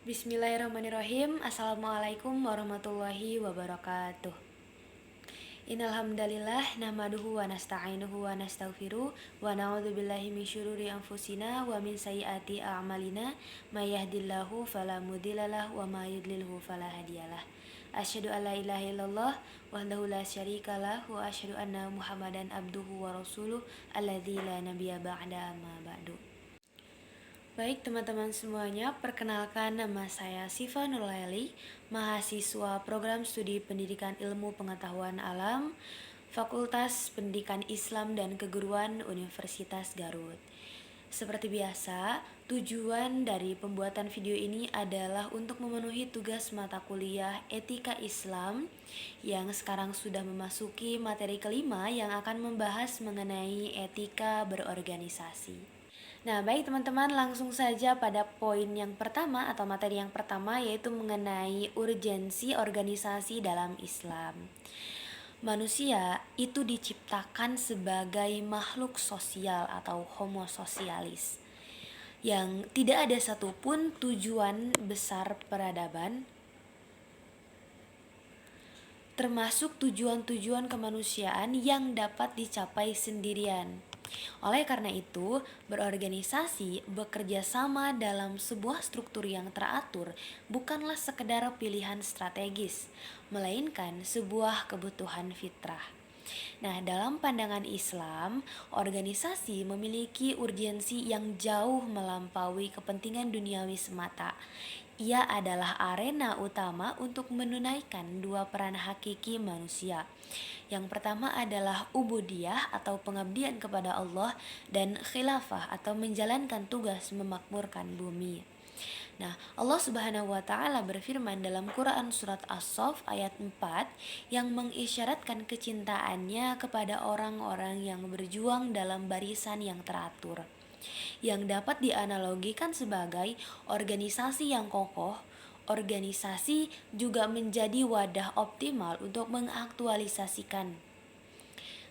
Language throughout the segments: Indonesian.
Bismillahirrahmanirrahim. Assalamualaikum warahmatullahi wabarakatuh. Innal hamdalillah nahmaduhu wa nasta'inuhu wa nastaghfiruh wa na'udzubillahi min syururi anfusina wa min sayyiati a'malina may yahdihillahu fala mudhillalah wa may yudlilhu fala hadiyalah. Asyhadu an la ilaha illallah wahdahu la syarikalah wa asyhadu anna Muhammadan abduhu wa rasuluh alladzi la nabiyya ba'da amma ba'du. Baik teman-teman semuanya, perkenalkan nama saya Siva Nurlaili, mahasiswa program studi pendidikan ilmu pengetahuan alam, Fakultas Pendidikan Islam dan Keguruan Universitas Garut. Seperti biasa, tujuan dari pembuatan video ini adalah untuk memenuhi tugas mata kuliah Etika Islam yang sekarang sudah memasuki materi kelima yang akan membahas mengenai etika berorganisasi. Nah, baik teman-teman, langsung saja pada poin yang pertama atau materi yang pertama, yaitu mengenai urgensi organisasi dalam Islam. Manusia itu diciptakan sebagai makhluk sosial atau homo sosialis, yang tidak ada satupun tujuan besar peradaban, termasuk tujuan-tujuan kemanusiaan yang dapat dicapai sendirian. Oleh karena itu, berorganisasi, bekerja sama dalam sebuah struktur yang teratur bukanlah sekedar pilihan strategis, melainkan sebuah kebutuhan fitrah. Nah, dalam pandangan Islam, organisasi memiliki urgensi yang jauh melampaui kepentingan duniawi semata. Ia adalah arena utama untuk menunaikan dua peran hakiki manusia. Yang pertama adalah ubudiyah atau pengabdian kepada Allah, dan khilafah atau menjalankan tugas memakmurkan bumi. Nah, Allah Subhanahu wa taala berfirman dalam Quran surat As-Saff ayat 4 yang mengisyaratkan kecintaannya kepada orang-orang yang berjuang dalam barisan yang teratur, yang dapat dianalogikan sebagai organisasi yang kokoh. Organisasi juga menjadi wadah optimal untuk mengaktualisasikan.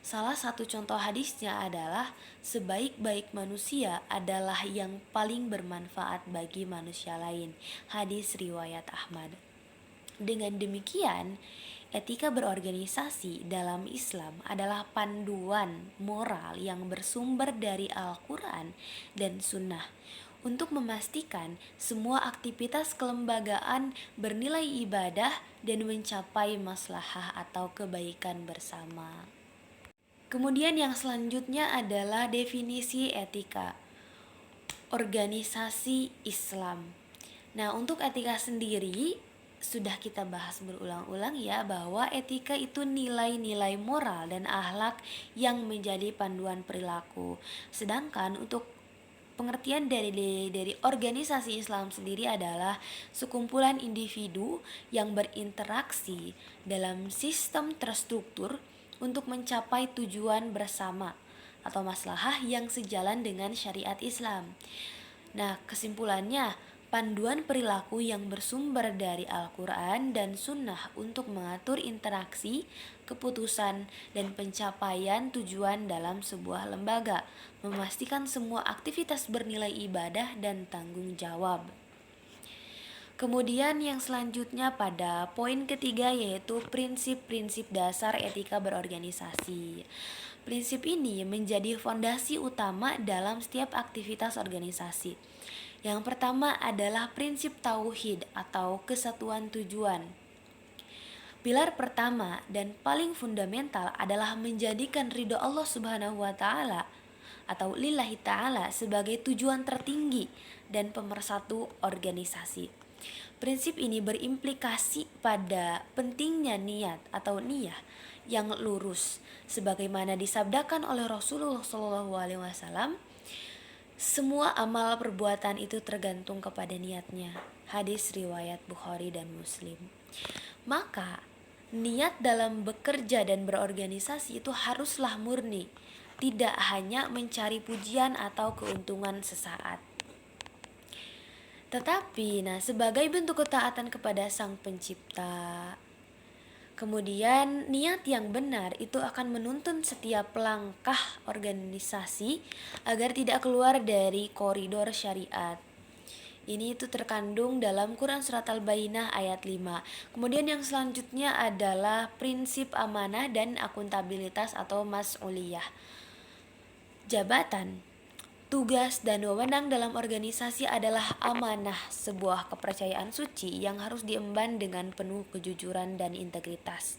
Salah satu contoh hadisnya adalah sebaik-baik manusia adalah yang paling bermanfaat bagi manusia lain. Hadis riwayat Ahmad. Dengan demikian, etika berorganisasi dalam Islam adalah panduan moral yang bersumber dari Al-Quran dan Sunnah untuk memastikan semua aktivitas kelembagaan bernilai ibadah dan mencapai maslahah atau kebaikan bersama. Kemudian yang selanjutnya adalah definisi etika organisasi Islam. Nah, untuk etika sendiri sudah kita bahas berulang-ulang ya, bahwa etika itu nilai-nilai moral dan akhlak yang menjadi panduan perilaku. Sedangkan untuk pengertian dari organisasi Islam sendiri adalah sekumpulan individu yang berinteraksi dalam sistem terstruktur untuk mencapai tujuan bersama atau maslahah yang sejalan dengan syariat Islam. Nah, kesimpulannya, panduan perilaku yang bersumber dari Al-Quran dan Sunnah untuk mengatur interaksi, keputusan, dan pencapaian tujuan dalam sebuah lembaga, memastikan semua aktivitas bernilai ibadah dan tanggung jawab. Kemudian yang selanjutnya pada poin ketiga, yaitu prinsip-prinsip dasar etika berorganisasi. Prinsip ini menjadi fondasi utama dalam setiap aktivitas organisasi. Yang pertama adalah prinsip tauhid atau kesatuan tujuan. Pilar pertama dan paling fundamental adalah menjadikan ridho Allah Subhanahu wa taala atau lillahi ta'ala sebagai tujuan tertinggi dan pemersatu organisasi. Prinsip ini berimplikasi pada pentingnya niat atau niyah yang lurus, sebagaimana disabdakan oleh Rasulullah SAW, semua amal perbuatan itu tergantung kepada niatnya. Hadis riwayat Bukhari dan Muslim. Maka niat dalam bekerja dan berorganisasi itu haruslah murni, tidak hanya mencari pujian atau keuntungan sesaat. Tetapi, sebagai bentuk ketaatan kepada Sang Pencipta, kemudian niat yang benar itu akan menuntun setiap langkah organisasi agar tidak keluar dari koridor syariat. Ini itu terkandung dalam Quran Surat Al-Bayyinah ayat 5. Kemudian yang selanjutnya adalah prinsip amanah dan akuntabilitas atau mas'uliyah. Jabatan, tugas, dan wewenang dalam organisasi adalah amanah, sebuah kepercayaan suci yang harus diemban dengan penuh kejujuran dan integritas.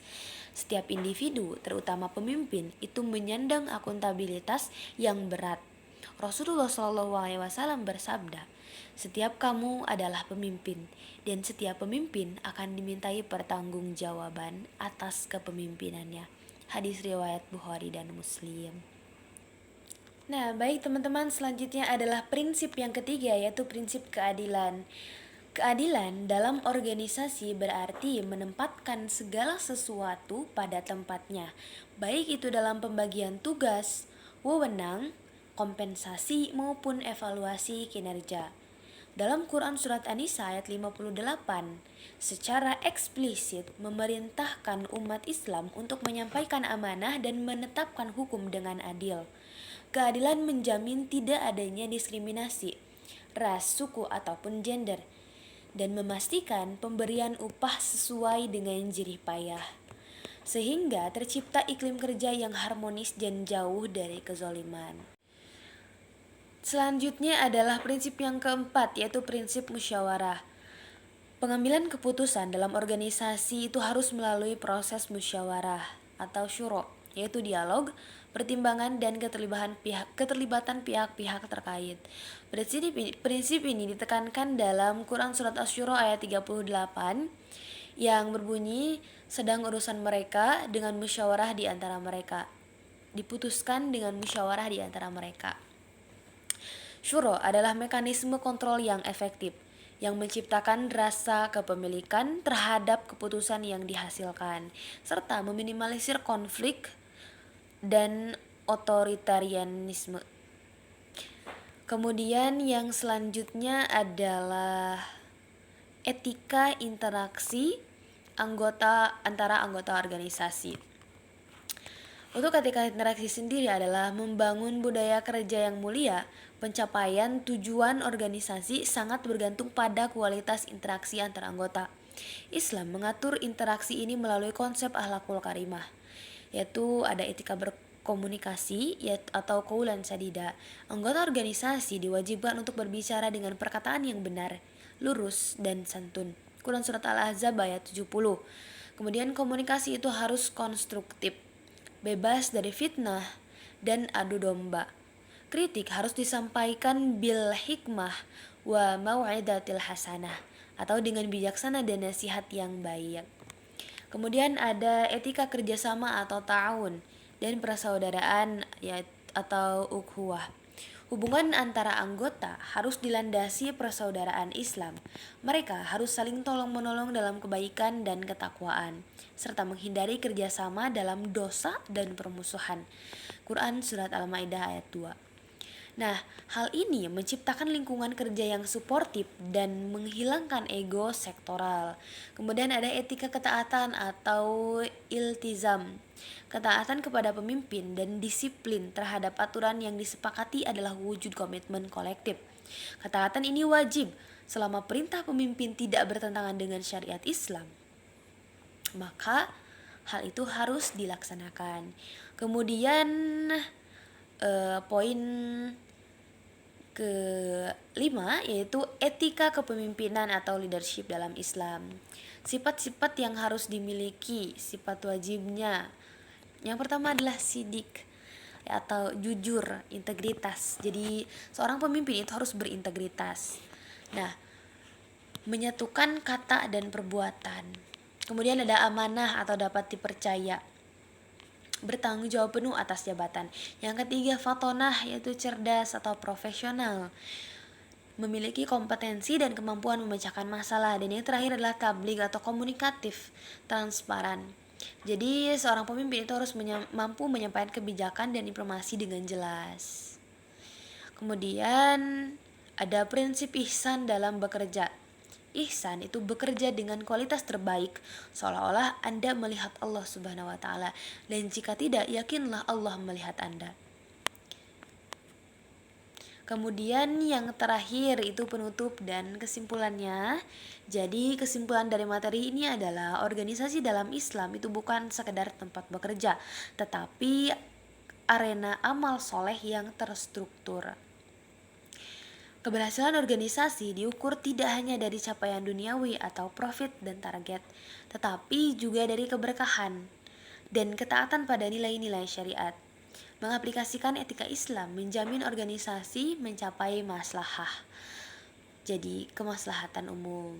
Setiap individu, terutama pemimpin, itu menyandang akuntabilitas yang berat. Rasulullah SAW bersabda, "Setiap kamu adalah pemimpin, dan setiap pemimpin akan dimintai pertanggungjawaban atas kepemimpinannya." Hadis riwayat Bukhari dan Muslim. Nah, baik teman-teman, selanjutnya adalah prinsip yang ketiga, yaitu prinsip keadilan. Keadilan dalam organisasi berarti menempatkan segala sesuatu pada tempatnya, baik itu dalam pembagian tugas, wewenang, kompensasi, maupun evaluasi kinerja. Dalam Quran Surat An-Nisa ayat 58, secara eksplisit memerintahkan umat Islam untuk menyampaikan amanah dan menetapkan hukum dengan adil. Keadilan menjamin tidak adanya diskriminasi, ras, suku, ataupun gender, dan memastikan pemberian upah sesuai dengan jerih payah, sehingga tercipta iklim kerja yang harmonis dan jauh dari kezaliman. Selanjutnya adalah prinsip yang keempat, yaitu prinsip musyawarah. Pengambilan keputusan dalam organisasi itu harus melalui proses musyawarah atau syuro, yaitu dialog, pertimbangan, dan keterlibatan pihak-pihak terkait. Prinsip ini ditekankan dalam Quran Surat Asy-Syura ayat 38 yang berbunyi, "Sedang urusan mereka dengan musyawarah di antara mereka. Diputuskan dengan musyawarah di antara mereka." Syuro adalah mekanisme kontrol yang efektif yang menciptakan rasa kepemilikan terhadap keputusan yang dihasilkan, serta meminimalisir konflik dan otoritarianisme. Kemudian yang selanjutnya adalah etika interaksi antara anggota organisasi. Untuk etika interaksi sendiri adalah membangun budaya kerja yang mulia. Pencapaian tujuan organisasi sangat bergantung pada kualitas interaksi antar anggota. Islam mengatur interaksi ini melalui konsep akhlakul karimah, yaitu ada etika berkomunikasi atau qaulan sadida. Anggota organisasi diwajibkan untuk berbicara dengan perkataan yang benar, lurus, dan santun. Quran Surat Al-Ahzab ayat 70. Kemudian komunikasi itu harus konstruktif, bebas dari fitnah dan adu domba. Kritik harus disampaikan bil hikmah wa mau'idatil hasanah, atau dengan bijaksana dan nasihat yang baik. Kemudian ada etika kerjasama atau ta'awun dan persaudaraan atau ukhuwah. Hubungan antara anggota harus dilandasi persaudaraan Islam. Mereka harus saling tolong-menolong dalam kebaikan dan ketakwaan, serta menghindari kerjasama dalam dosa dan permusuhan. Quran Surat Al-Ma'idah ayat 2. Nah, hal ini menciptakan lingkungan kerja yang suportif dan menghilangkan ego sektoral. Kemudian ada etika ketaatan atau iltizam. Ketaatan kepada pemimpin dan disiplin terhadap aturan yang disepakati adalah wujud komitmen kolektif. Ketaatan ini wajib selama perintah pemimpin tidak bertentangan dengan syariat Islam. Maka hal itu harus dilaksanakan. Kemudian poin kelima yaitu etika kepemimpinan atau leadership dalam Islam. Sifat-sifat yang harus dimiliki, sifat wajibnya. Yang pertama adalah sidik atau jujur, integritas. Jadi seorang pemimpin itu harus berintegritas. Nah, menyatukan kata dan perbuatan. Kemudian ada amanah atau dapat dipercaya, bertanggung jawab penuh atas jabatan. Yang ketiga fatonah, yaitu cerdas atau profesional, memiliki kompetensi dan kemampuan memecahkan masalah. Dan yang terakhir adalah tabligh atau komunikatif, transparan. Jadi seorang pemimpin itu harus mampu menyampaikan kebijakan dan informasi dengan jelas. Kemudian ada prinsip ihsan dalam bekerja. Ihsan itu bekerja dengan kualitas terbaik, seolah-olah Anda melihat Allah Subhanahu wa taala, dan jika tidak, yakinlah Allah melihat Anda. Kemudian yang terakhir itu penutup dan kesimpulannya. Jadi kesimpulan dari materi ini adalah organisasi dalam Islam itu bukan sekedar tempat bekerja, tetapi arena amal soleh yang terstruktur. Keberhasilan organisasi diukur tidak hanya dari capaian duniawi atau profit dan target, tetapi juga dari keberkahan dan ketaatan pada nilai-nilai syariat. Mengaplikasikan etika Islam menjamin organisasi mencapai maslahah, jadi kemaslahatan umum.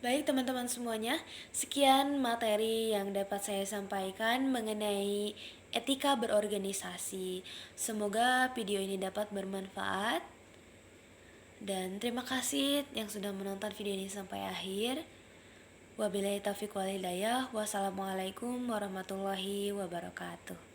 Baik teman-teman semuanya, sekian materi yang dapat saya sampaikan mengenai etika berorganisasi. Semoga video ini dapat bermanfaat. Dan terima kasih yang sudah menonton video ini sampai akhir. Wabillahi taufiq wal hidayah. Wassalamualaikum warahmatullahi wabarakatuh.